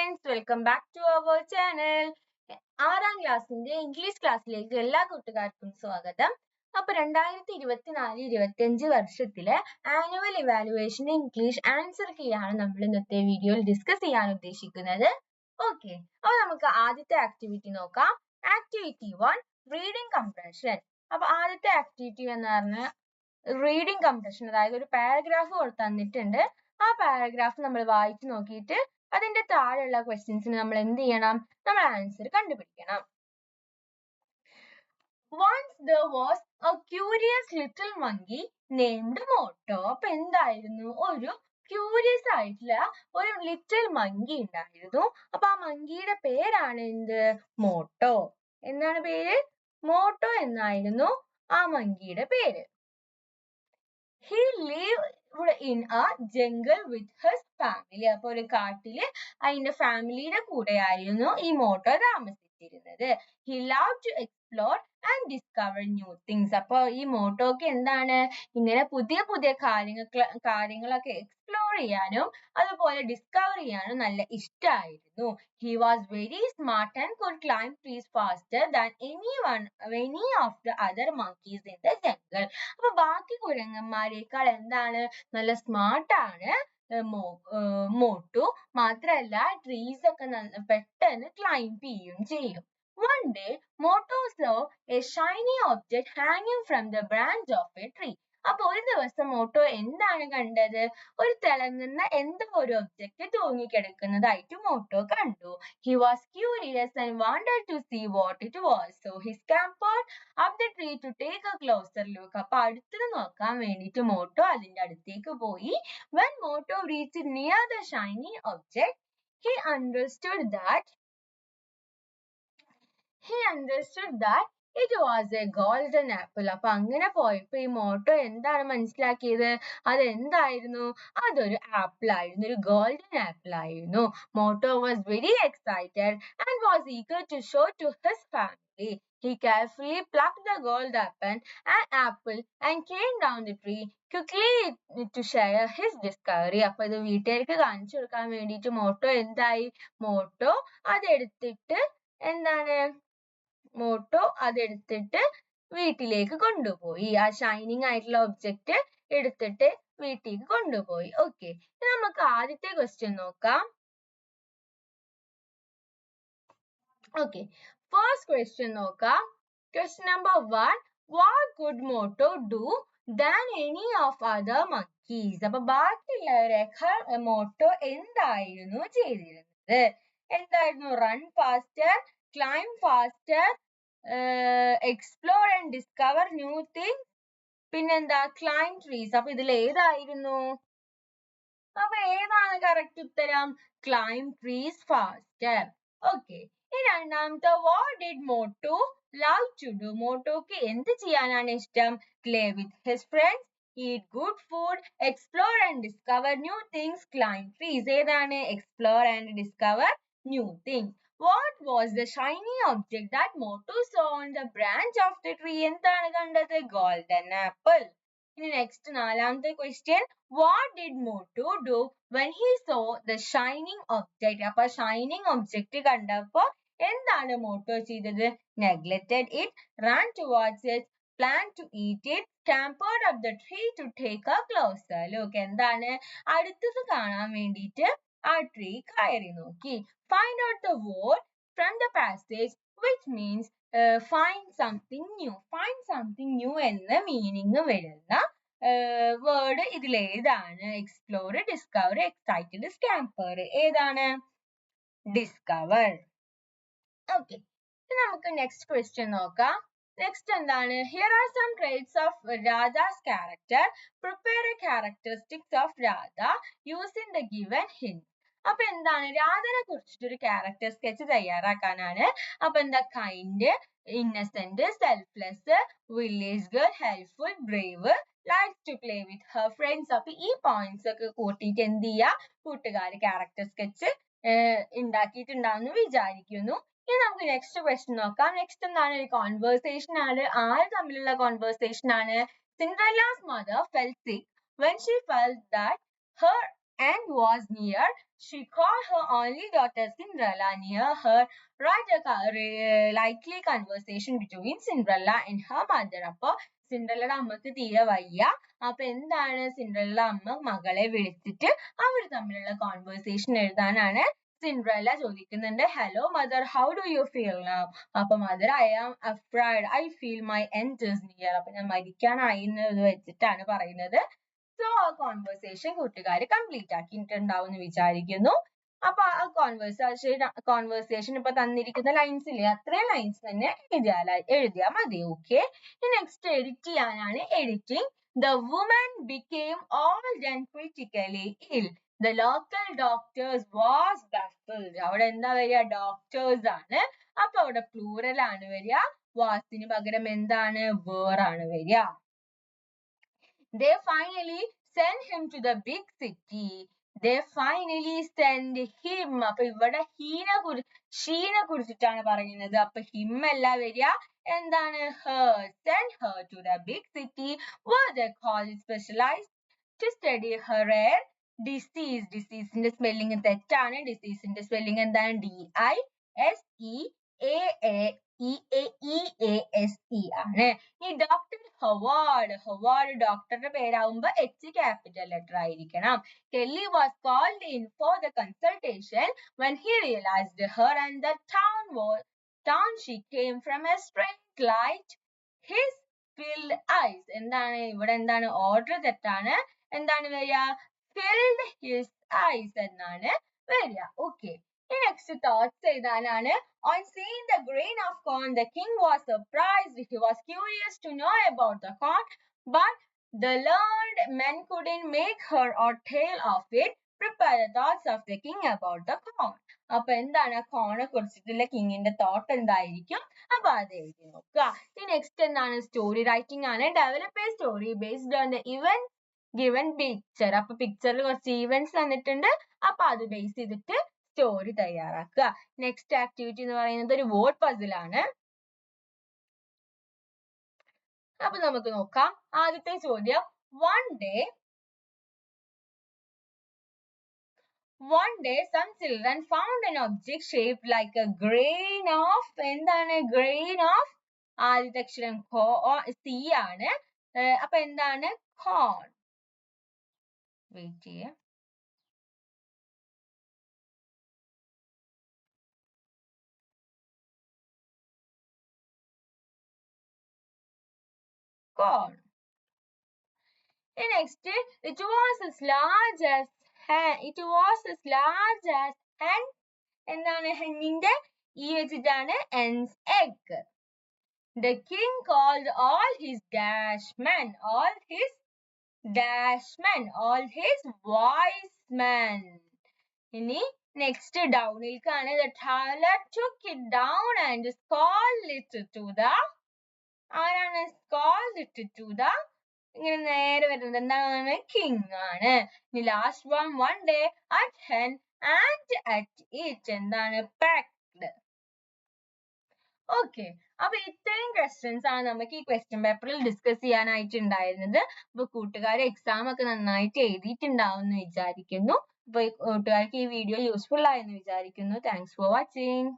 friends, welcome back to our channel. 6ാം ക്ലാസ്സിന്റെ English ക്ലാസ്സിലേക്ക് എല്ലാ കൂട്ടുകാർക്കും സ്വാഗതം. അപ്പൊ 2024-25 വർഷത്തിലെ ആനുവൽ ഇവാലുവേഷൻ ഇംഗ്ലീഷ് ആൻസർ കീയാണ് നമ്മൾ ഇന്നത്തെ വീഡിയോയിൽ ഡിസ്കസ് ചെയ്യാൻ ഉദ്ദേശിക്കുന്നത്. ഓക്കെ, അപ്പൊ നമുക്ക് ആദ്യത്തെ ആക്ടിവിറ്റി നോക്കാം. Activity 1 reading compression. അപ്പൊ ആദ്യത്തെ ആക്ടിവിറ്റി എന്ന് പറഞ്ഞാൽ റീഡിംഗ് കംപ്രഷൻ, അതായത് ഒരു പാരഗ്രാഫ് തന്നിട്ടുണ്ട്. ആ പാരഗ്രാഫ് നമ്മൾ വായിച്ചു നോക്കിയിട്ട് അതിന്റെ താഴെയുള്ള ക്വസ്റ്റ്യൻസിന് നമ്മൾ എന്ത് ചെയ്യണം? നമ്മൾ ആൻസർ കണ്ടുപിടിക്കണം. Once there was a curious little monkey named Moto. അപ്പൊ എന്തായിരുന്നു? ഒരു ക്യൂരിയസ് ആയിട്ടുള്ള ഒരു ലിറ്റിൽ മങ്കി ഉണ്ടായിരുന്നു. അപ്പൊ ആ മങ്കിയുടെ പേരാണ് എന്ത്? മോട്ടോ. എന്താണ് പേര്? മോട്ടോ എന്നായിരുന്നു ആ മങ്കിയുടെ പേര്. He lived in a jungle with his family. അപ്പൊ ഒരു കാട്ടില് അതിന്റെ ഫാമിലിയുടെ കൂടെയായിരുന്നു ഈ മോട്ടോ താമസിച്ചിരുന്നത്. He loved to explore and discover new things. അപ്പൊ ഈ മോട്ടോക്ക് എന്താണ്? ഇങ്ങനെ പുതിയ പുതിയ കാര്യങ്ങളൊക്കെ എക്സ്പ്ലോർ ചെയ്യാനും അതുപോലെ ഡിസ്കവർ ചെയ്യാനും നല്ല ഇഷ്ടമായിരുന്നു. He was very smart and could climb trees faster than any of the other monkeys in the jungle. അപ്പൊ ബാക്കി കുരങ്ങന്മാരെക്കാൾ എന്താണ്? നല്ല സ്മാർട്ടാണ് മോട്ടു. മാത്രല്ല ട്രീസ് ഒക്കെ പെട്ടെന്ന് ക്ലൈംബ് ചെയ്യുകയും ചെയ്യും. One day, Moto saw a shiny object hanging from the branch of a tree. അപ്പൊ ഒരു ദിവസം മോട്ടോ എന്താണ് കണ്ടത്? ഒരു തിളങ്ങുന്ന എന്തോ ഒരു ഒബ്ജക്റ്റ് തൂങ്ങിക്കിടക്കുന്നതായിട്ട് മോട്ടോ കണ്ടു. He was curious and wanted to see what it was. So he scampered up the tree to take a closer look. അപ്പൊ അടുത്തത് നോക്കാൻ വേണ്ടിയിട്ട് മോട്ടോ അതിന്റെ അടുത്തേക്ക് പോയി. When Moto reached near the shiny object, he understood that it was a golden apple. അപ്പൊ അങ്ങനെ പോയപ്പോ ഈ മോട്ടോ എന്താണ് മനസ്സിലാക്കിയത്? അതെന്തായിരുന്നു? അതൊരു ആപ്പിൾ ആയിരുന്നു, ഒരു ഗോൾഡൻ ആപ്പിൾ ആയിരുന്നു. Moto was very excited and was eager to show to his family. He carefully plucked the gold apple and came down the tree quickly to share his discovery. അപ്പൊ ഇത് വീട്ടുകാർക്ക് കാണിച്ചു കൊടുക്കാൻ വേണ്ടിയിട്ട് motto എന്തായി? Motto അതെടുത്തിട്ട് വീട്ടിലേക്ക് കൊണ്ടുപോയി. ആ ഷൈനിങ് ആയിട്ടുള്ള ഒബ്ജക്റ്റ് എടുത്തിട്ട് വീട്ടിലേക്ക് കൊണ്ടുപോയി. ഓക്കെ, നമുക്ക് ആദ്യത്തെ ക്വസ്റ്റ്യൻ നോക്കാം. ഓക്കെ, ഫസ്റ്റ് ക്വസ്റ്റ്യൻ നോക്കാം. Question number 1. What could Moto do than any of other monkeys? അപ്പൊ ബാക്കിയുള്ളവരെക്കാൾ മോട്ടോ എന്തായിരുന്നു ചെയ്തിരുന്നത്? എന്തായിരുന്നു? Run faster, climb faster, explore and discover new things, പിന്നെന്താ? climb trees. അപ്പൊ ഇതിൽ ഏതായിരുന്നു? അപ്പൊ ഏതാണ് കറക്റ്റ് ഉത്തരം? climb trees faster. ഓക്കെ, ഈ രണ്ടാമത്തെ what did Moto love to do? മോട്ടോക്ക് എന്ത് ചെയ്യാനാണ് ഇഷ്ടം? play with his friends, eat good food, explore and discover new things, climb trees. ഏതാണ്? explore and discover new things. What was the shiny object that Moto saw on the branch of the tree? എന്താണ് കണ്ടത്? golden apple. ഇനി next നാലാമത്തെ question. What did Moto do when he saw the shining object? അപ്പൊ shining object കണ്ടപ്പോ എന്താണ് motto ചെയ്തത്? neglected it, ran towards it, planned to eat it, scampered up the tree to take a closer look. എന്താണ്? അടുത്തത് കാണാൻ വേണ്ടിയിട്ട് ആ tree കയറി നോക്കി. Find out the word from the passage which means find something new. Find something new എന്ന meaning വരുന്ന word ഇതിലേതാണ്? Explore, discover, excited, scamper. ഏതാണ്? ഡിസ്കവർ. ഓക്കെ, നമുക്ക് നെക്സ്റ്റ് ക്വസ്റ്റ്യൻ നോക്കാം. നെക്സ്റ്റ് എന്താണ്? Here are some traits of Radha's character. Prepare a characteristics of Radha using the given hint. അപ്പൊ എന്താണ്? രാധനെ കുറിച്ചിട്ടൊരു character sketch തയ്യാറാക്കാനാണ്. അപ്പൊ എന്താ? Kind, Innocent, selfless, village girl, helpful, Brave, likes to play with her friends. അപ്പൊ ഈ points ഒക്കെ കൂട്ടിയിട്ട് എന്ത് ചെയ്യാ? കൂട്ടുകാർ ക്യാരക്ടർ സ്കെച്ച് ഉണ്ടാക്കിയിട്ടുണ്ടാവുമെന്ന് വിചാരിക്കുന്നു. ഇനി നമുക്ക് നെക്സ്റ്റ് ക്വസ്റ്റ്യൻ നോക്കാം. നെക്സ്റ്റ് എന്താണ്? ഒരു കോൺവേഴ്സേഷൻ ആണ്. ആര് തമ്മിലുള്ള കോൺവേഴ്സേഷൻ ആണ്? Cinderella's mother fell sick when she felt that her end was near, she called her only daughter Cinderella near her, write a likely conversation between Cinderella and her mother. അപ്പോൾ സിൻഡ്രല്ലയുടെ അമ്മക്ക് തീരെ വയ്യ. അപ്പൊ എന്താണ് സിൻഡ്രല്ല അമ്മ മകളെ വിളിച്ചിട്ട് അവർ തമ്മിലുള്ള കോൺവെർസേഷൻ എഴുതാനാണ് സിൻഡ്രല്ല ചോദിക്കുന്നുണ്ട്. Hello mother, how do you feel now? അപ്പൊ mother, I am afraid, I feel my end is near. അപ്പൊ ഞാൻ മരിക്കാനായി എന്ന് വെച്ചിട്ടാണ് പറയുന്നത്. സോ ആ കോൺവെർസേഷൻ കൂട്ടുകാർ കംപ്ലീറ്റ് ആക്കിയിട്ടുണ്ടാവും എന്ന് വിചാരിക്കുന്നു. അപ്പൊ ആ കോൺവെർസേഷൻ ഇപ്പൊ തന്നിരിക്കുന്ന ലൈൻസ് ഇല്ലേ, അത്രയും ലൈൻസ് തന്നെ എഴുതിയാൽ മതി. ഓക്കെ, നെക്സ്റ്റ് എഡിറ്റ് ചെയ്യാനാണ് editing. The woman became old and critically ill. The local doctors was baffled. അവിടെ എന്താ വരിക? ഡോക്ടേഴ്സ് ആണ്. അപ്പൊ അവിടെ പ്ലൂറൽ ആണ് വരിക. വാസിന് പകരം എന്താണ്? were ആണ് വരിക. They finally sent him to the big city. They finally sent him. അപ്പൊ ഇവിടെ ഷീനെ കുറിച്ചിട്ടാണ് പറയുന്നത്. അപ്പൊ him അല്ല വരിക, എന്താണ്? her. Send her to the big city where they college specialized to study her rare disease. ഡിസീസിന്റെ സ്പെല്ലിംഗ് തെറ്റാണ്. ഡിസീസിന്റെ സ്പെല്ലിംഗ് എന്താണ്? DISEAAEASE ആണ്. ഈ ഡോക്ടർ ഹൊവാർഡ് ഡോക്ടറുടെ പേരാവുമ്പോ H ക്യാപിറ്റൽ ലെറ്റർ ആയിരിക്കണം. Kelly was called in for the consultation when he realized her and the town she came from a straight light his filled eyes. എന്താണ് ഇവിടെ? എന്താണ്? ഓർഡർ തെറ്റാണ്. എന്താണ് വരിക? filled his eyes എന്നാണ് വരിക. ഓക്കെ, നെക്സ്റ്റ് തോട്ട്സ് എഴുതാനാണ്. On seeing the grain of corn, the king was surprised. He was curious to know about the corn, but the learned men couldn't make head or tail of it. Prepare the thoughts of the king about the corn. അപ്പൊ എന്താണ് കോണെ കുറിച്ചിട്ടുള്ള കിങ്ങിന്റെ thought എന്തായിരിക്കും? അപ്പൊ അത് എഴുതി നോക്കുക. Next എന്താണ്? Story writing ആണ്. Develop A story based on the event given picture. അപ്പൊ പിക്ചറിൽ കുറച്ച് ഈവന്റ്സ് തന്നിട്ടുണ്ട്. അപ്പൊ അത് ബേസ് ചെയ്തിട്ട് സ്റ്റോറി തയ്യാറാക്കുക. നെക്സ്റ്റ് ആക്ടിവിറ്റി എന്ന് പറയുന്നത് ഒരു വേർഡ് പസിൽ ആണ്. അപ്പൊ നമുക്ക് നോക്കാം. ആദ്യത്തെ ചോദ്യം, One day some children found an object shaped like a grain of, എന്താണ്? grain of, ആദ്യത്തെ അക്ഷരം C ആണ്. അപ്പൊ എന്താണ്? corn. വെയിറ്റ് ചെയ്യ. corn. Next, it was as large as hen. എന്താണ്? ഹെന്നിന്റെ ഈ വെച്ചിട്ടാണ് hen's egg. The king called all his wise men. ഇനി next ഡൗണിലേക്കാണ്. The traveler took it down and scalded it to the, ആരാണ്? scalded it to the, ഇങ്ങനെ നേരെ വരുന്നത് എന്താണ്? King ആണ്. ഇനി last one day at hen and at it, എന്താണ്? pecked. Okay, അപ്പൊ ഇത്രയും ക്വസ്റ്റ്യൻസ് ആണ് നമുക്ക് ഈ ക്വസ്റ്റ്യൻ പേപ്പറിൽ ഡിസ്കസ് ചെയ്യാനായിട്ടുണ്ടായിരുന്നത്. അപ്പൊ കൂട്ടുകാർ എക്സാം ഒക്കെ നന്നായിട്ട് എഴുതിയിട്ടുണ്ടാവും എന്ന് വിചാരിക്കുന്നു. അപ്പൊ കൂട്ടുകാർക്ക് ഈ വീഡിയോ യൂസ്ഫുൾ ആയെന്ന് വിചാരിക്കുന്നു. Thanks for watching.